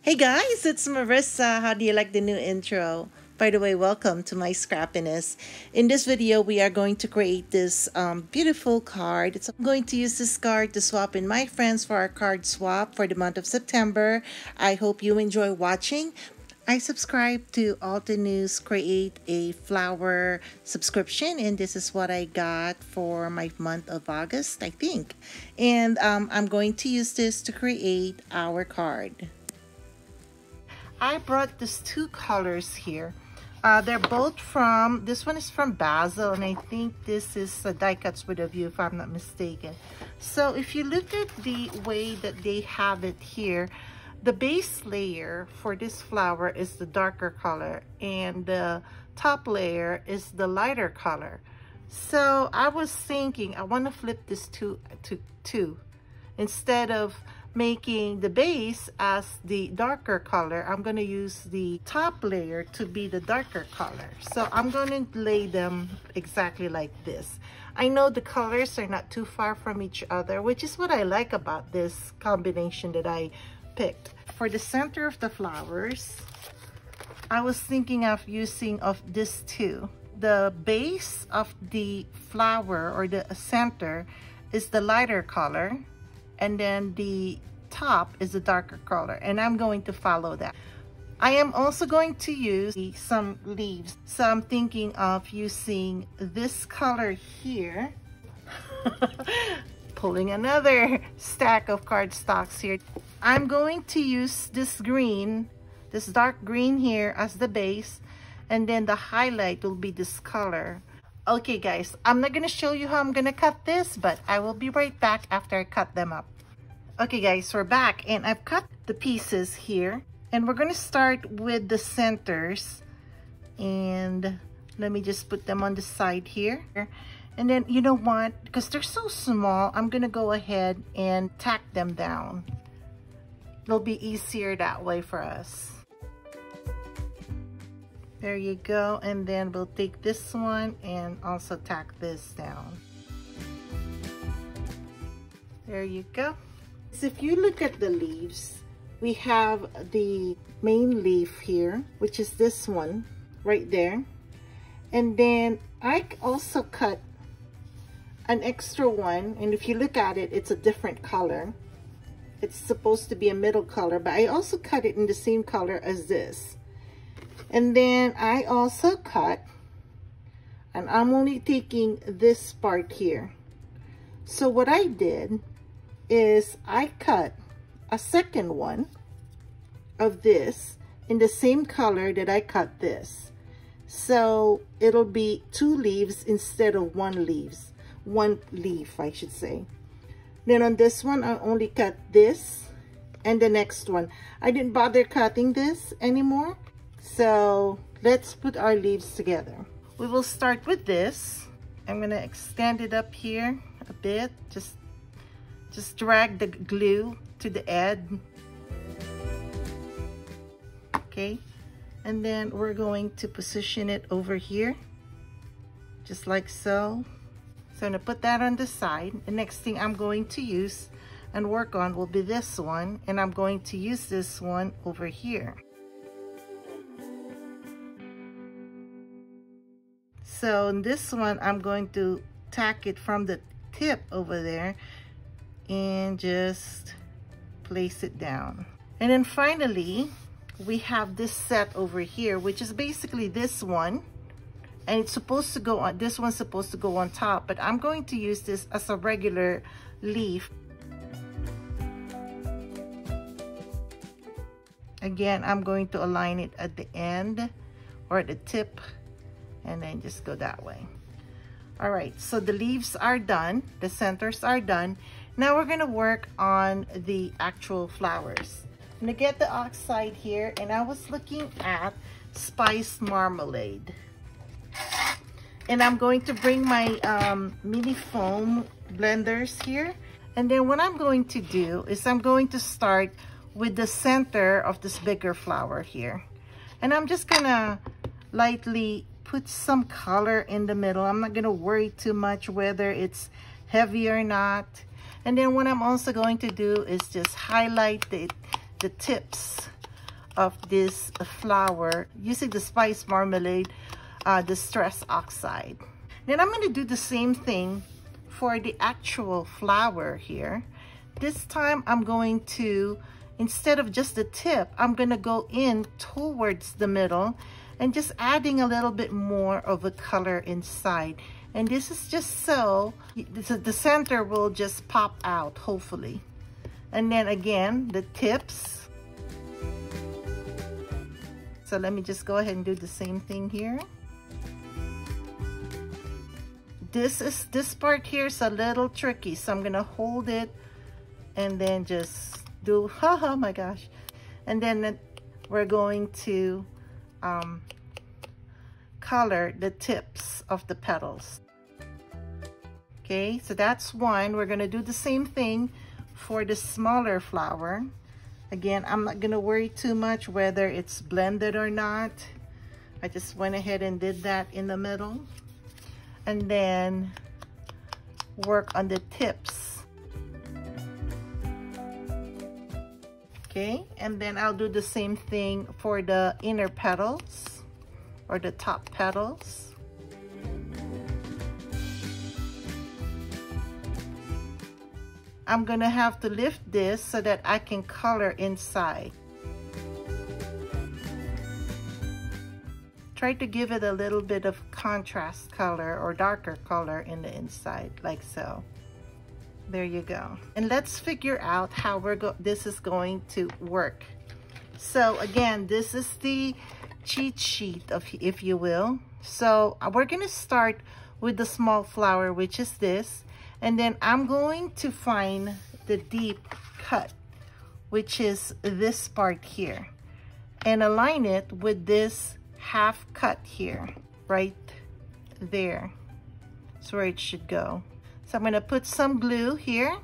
Hey guys, it's Marissa. How do you like the new intro? By the way, welcome to my scrappiness. In this video, we are going to create this beautiful card. I'm going to use this card to swap in my friends for our card swap for the month of September. I hope you enjoy watching. I subscribe to Altenew's Create a Flower subscription, and this is what I got for my month of August, I think. And I'm going to use this to create our card. I brought these two colors here. They're both from, this one is from Basil, and I think this is a die cuts with a view, if I'm not mistaken. So if you look at the way that they have it here, the base layer for this flower is the darker color, and the top layer is the lighter color. So I was thinking, I want to flip this to two. Instead of making the base as the darker color, I'm going to use the top layer to be the darker color. So I'm going to lay them exactly like this. I know the colors are not too far from each other, which is what I like about this combination that I picked. For the center of the flowers, I was thinking of using this too. The base of the flower, or the center, is the lighter color, and then the top is a darker color, and I'm going to follow that. I am also going to use some leaves, so I'm thinking of using this color here. Pulling another stack of cardstocks here. I'm going to use this green, this dark green here as the base, and then the highlight will be this color. Okay guys, I'm not going to show you how I'm going to cut this, but I will be right back after I cut them up. Okay guys, we're back, and I've cut the pieces here, and we're going to start with the centers, and let me just put them on the side here. And then, you know what, because they're so small, I'm going to go ahead and tack them down. It'll be easier that way for us. There you go, and then we'll take this one and also tack this down. There you go. So if you look at the leaves, we have the main leaf here, which is this one right there. And then I also cut an extra one, and if you look at it, it's a different color. It's supposed to be a middle color, but I also cut it in the same color as this. And then I also cut, and I'm only taking this part here. So what I did is I cut a second one of this in the same color that I cut this. So it'll be two leaves instead of one leaf, I should say. Then on this one, I only cut this and the next one. I didn't bother cutting this anymore. So let's put our leaves together. We will start with this. I'm gonna extend it up here a bit. Just drag the glue to the edge. Okay, and then we're going to position it over here, just like so. So I'm gonna put that on the side. The next thing I'm going to use and work on will be this one, and I'm going to use this one over here. So in this one, I'm going to tack it from the tip over there and just place it down. And then finally, we have this set over here, which is basically this one. And it's supposed to go on, this one's supposed to go on top, but I'm going to use this as a regular leaf. Again, I'm going to align it at the end or at the tip, and then just go that way. All right, so the leaves are done, the centers are done. Now we're gonna work on the actual flowers. I'm gonna get the oxide here, and I was looking at spiced marmalade. And I'm going to bring my mini foam blenders here. And then what I'm going to do is I'm going to start with the center of this bigger flower here. And I'm just gonna lightly put some color in the middle. I'm not gonna worry too much whether it's heavy or not. And then what I'm also going to do is just highlight the tips of this flour using the spice marmalade distress oxide. Then I'm going to do the same thing for the actual flour here. This time I'm going to, instead of just the tip, I'm going to go in towards the middle and just adding a little bit more of a color inside. And this is just so the center will just pop out, hopefully. And then again, the tips. So let me just go ahead and do the same thing here. This part here is a little tricky, so I'm gonna hold it and then just do, oh my gosh. And then we're going to color the tips of the petals. Okay, so that's one. We're gonna do the same thing for the smaller flower. Again, I'm not gonna worry too much whether it's blended or not. I just went ahead and did that in the middle. And then work on the tips. Okay, and then I'll do the same thing for the inner petals or the top petals. I'm gonna have to lift this so that I can color inside. Try to give it a little bit of contrast color or darker color in the inside, like so. There you go. And let's figure out how this is going to work. So again, this is the cheat sheet, if you will. So we're gonna start with the small flower, which is this. And then I'm going to find the deep cut, which is this part here, and align it with this half cut here, right there. That's where it should go. So I'm gonna put some glue here.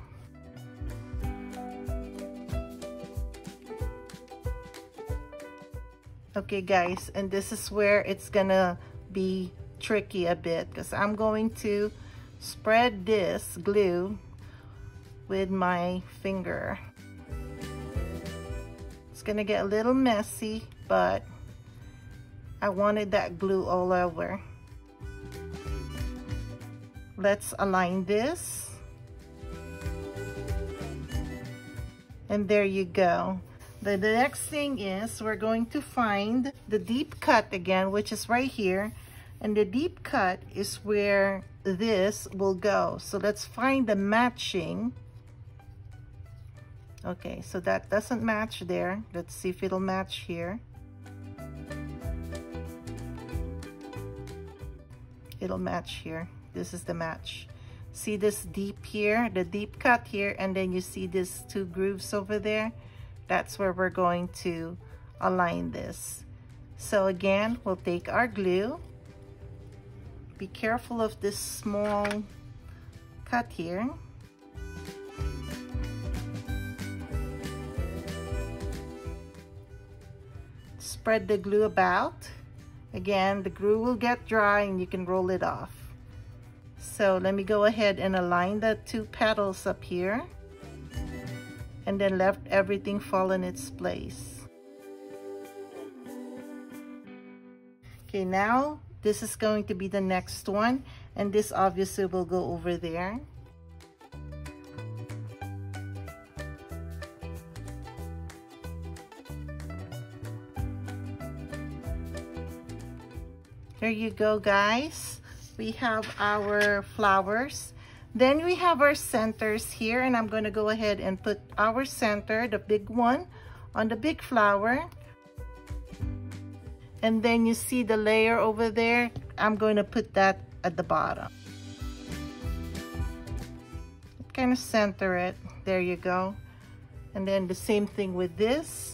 Okay guys, and this is where it's gonna be tricky a bit, because I'm going to spread this glue with my finger. It's gonna get a little messy, but I wanted that glue all over. Let's align this. And there you go. The next thing is we're going to find the deep cut again, which is right here. And the deep cut is where this will go. So let's find the matching. Okay, so that doesn't match there. Let's see if it'll match here. It'll match here. This is the match. See this deep here, the deep cut here, and then you see these two grooves over there? That's where we're going to align this. So again, we'll take our glue. Be careful of this small cut here. Spread the glue about. Again, the glue will get dry and you can roll it off. So let me go ahead and align the two petals up here, and then let everything fall in its place. Okay, now this is going to be the next one, and this obviously will go over there. There you go, guys. We have our flowers. Then we have our centers here, and I'm going to go ahead and put our center, the big one, on the big flower. And then you see the layer over there. I'm going to put that at the bottom. Kind of center it. There you go. And then the same thing with this.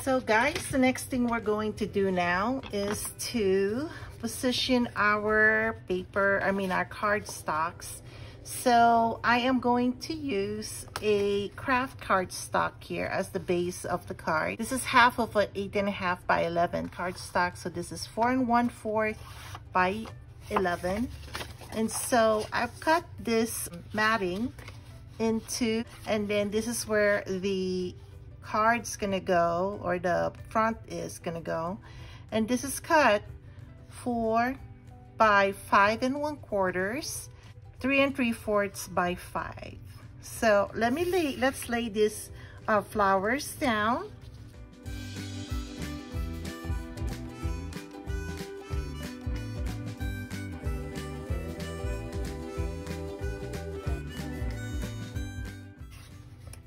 So guys, the next thing we're going to do now is to position our our card stocks. So I am going to use a craft card stock here as the base of the card. This is half of an 8.5 by 11 card stock. So this is 4 1/4 by 11. And so I've cut this matting into, and then this is where the card's gonna go, or the front is gonna go. And this is cut 4 by 5 1/4, 3 3/4 by 5. So let's lay this flowers down.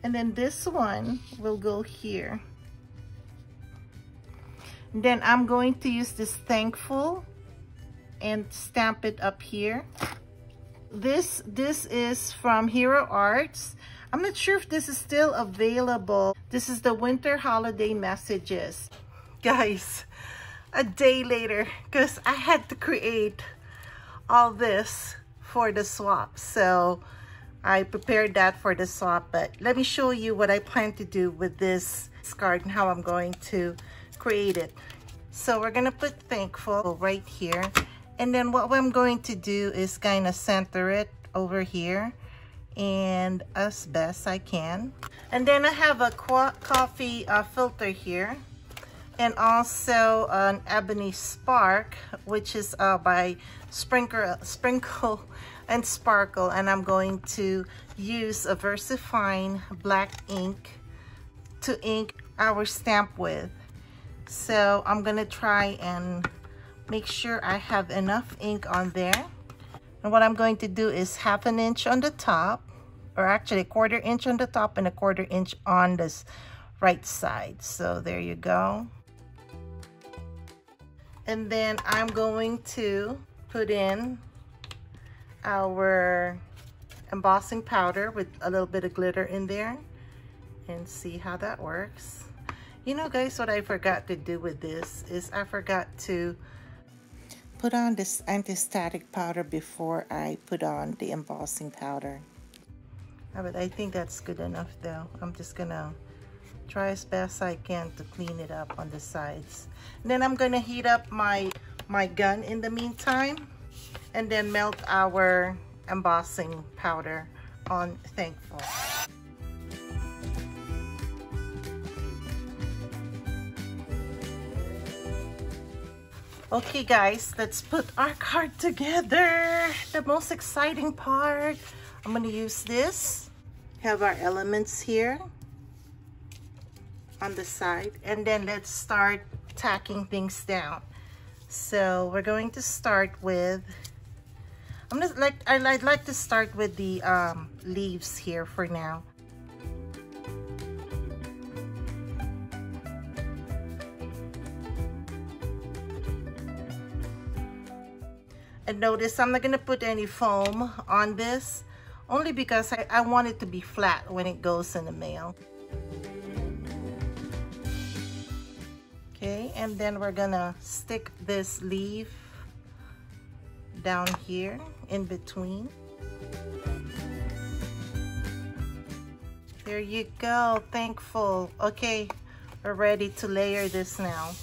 And then this one will go here. And then I'm going to use this thankful and stamp it up here. This is from Hero Arts. I'm not sure if this is still available. This is the winter holiday messages. Guys, a day later, because I had to create all this for the swap. So I prepared that for the swap, but let me show you what I plan to do with this card and how I'm going to create it. So we're gonna put thankful right here. And then what I'm going to do is kind of center it over here and as best I can. And then I have a coffee filter here, and also an ebony spark, which is by Sprinkle and Sparkle, and I'm going to use a VersaFine black ink to ink our stamp with. So I'm gonna try and make sure I have enough ink on there. And what I'm going to do is 1/2 inch on the top, or actually 1/4 inch on the top and 1/4 inch on this right side. So there you go. And then I'm going to put in our embossing powder with a little bit of glitter in there and see how that works. You know, guys, what I forgot to do with this is I forgot to put on this anti-static powder before I put on the embossing powder. But I think that's good enough though. I'm just gonna try as best I can to clean it up on the sides. And then I'm gonna heat up my gun in the meantime, and then melt our embossing powder on thankful. Okay guys, let's put our card together. The most exciting part. I'm gonna use this. Have our elements here on the side, and then let's start tacking things down. So we're going to start with, I'd like to start with the leaves here for now. And notice I'm not gonna put any foam on this, only because I want it to be flat when it goes in the mail. Okay, and then we're gonna stick this leaf down here in between. There you go, thankful. Okay, we're ready to layer this now.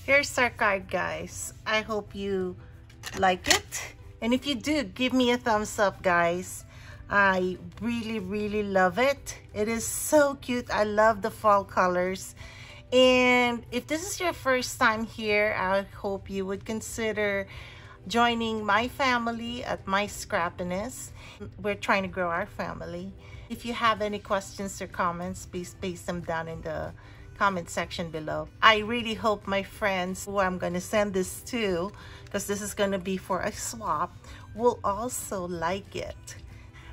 Here's our card, guys. I hope you like it. And if you do, give me a thumbs up, guys. I really love it. It is so cute. I love the fall colors. And if this is your first time here, I hope you would consider joining my family at My Scrappiness. We're trying to grow our family. If you have any questions or comments, please paste them down in the comment section below. I really hope my friends who I'm going to send this to, because this is going to be for a swap, will also like it.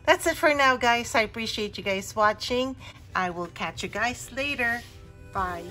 That's it for now, guys. I appreciate you guys watching. I will catch you guys later. Bye.